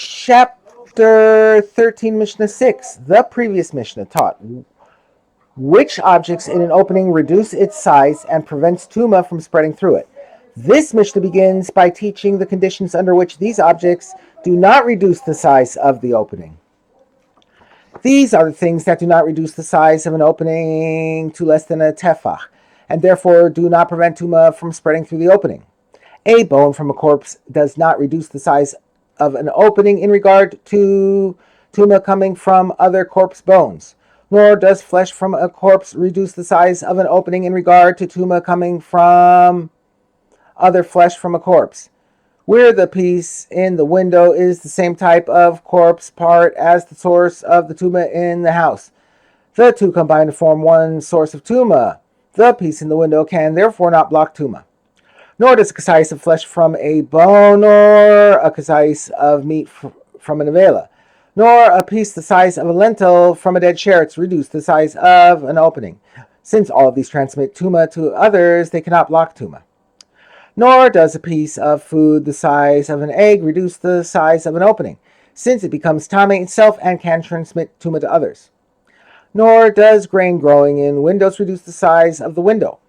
Chapter 13, Mishnah 6. The previous Mishnah taught which objects in an opening reduce its size and prevents tumah from spreading through it. This Mishnah begins by teaching the conditions under which these objects do not reduce the size of the opening. These are the things that do not reduce the size of an opening to less than a tefach, and therefore do not prevent tumah from spreading through the opening. A bone from a corpse does not reduce the size of an opening in regard to tumah coming from other corpse bones, nor does flesh from a corpse reduce the size of an opening in regard to tumah coming from other flesh from a corpse. Where the piece in the window is the same type of corpse part as the source of the tumah in the house, the two combine to form one source of tumah. The piece in the window can therefore not block tumah. Nor does a kazayis of flesh from a bone, nor a kazayis of meat from a nevela, nor a piece the size of a lentil from a dead sheretz reduce the size of an opening. Since all of these transmit tumah to others, they cannot block tumah. Nor does a piece of food the size of an egg reduce the size of an opening, since it becomes tameh itself and can transmit tumah to others. Nor does grain growing in windows reduce the size of the window,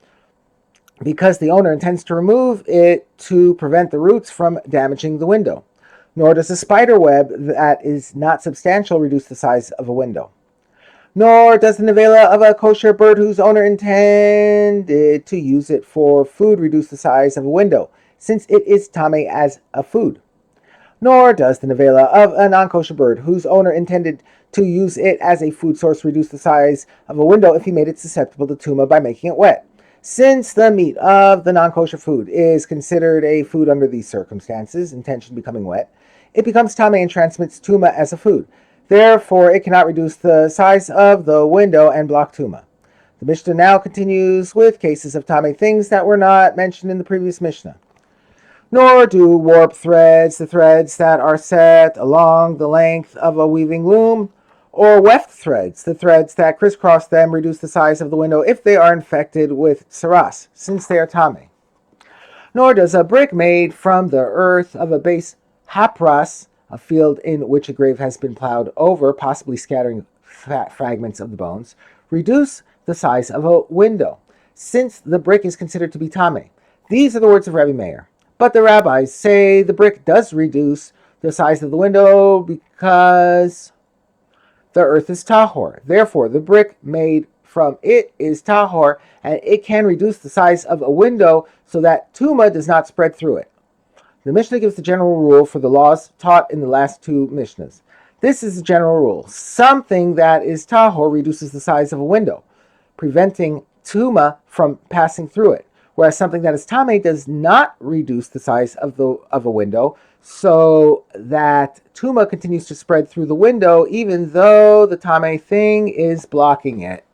because the owner intends to remove it to prevent the roots from damaging the window. Nor does a spider web that is not substantial reduce the size of a window. Nor does the nevela of a kosher bird whose owner intended to use it for food reduce the size of a window, since it is tameh as a food. Nor does the nevela of a non-kosher bird whose owner intended to use it as a food source reduce the size of a window if he made it susceptible to tumah by making it wet. Since the meat of the non-kosher food is considered a food under these circumstances, intention becoming wet, it becomes tameh and transmits tumah as a food. Therefore, it cannot reduce the size of the window and block tumah. The Mishnah now continues with cases of tameh things that were not mentioned in the previous Mishnah. Nor do warp threads, the threads that are set along the length of a weaving loom, or weft threads, the threads that crisscross them, reduce the size of the window if they are infected with saras, since they are tameh. Nor does a brick made from the earth of a base hapras, a field in which a grave has been plowed over, possibly scattering fragments of the bones, reduce the size of a window, since the brick is considered to be tameh. These are the words of Rabbi Meir. But the rabbis say the brick does reduce the size of the window because the earth is tahor. Therefore, the brick made from it is tahor, and it can reduce the size of a window so that tumah does not spread through it. The Mishnah gives the general rule for the laws taught in the last two Mishnahs. This is the general rule. Something that is tahor reduces the size of a window, preventing tumah from passing through it, whereas something that is tameh does not reduce the size of a window, so that tumah continues to spread through the window even though the tameh thing is blocking it.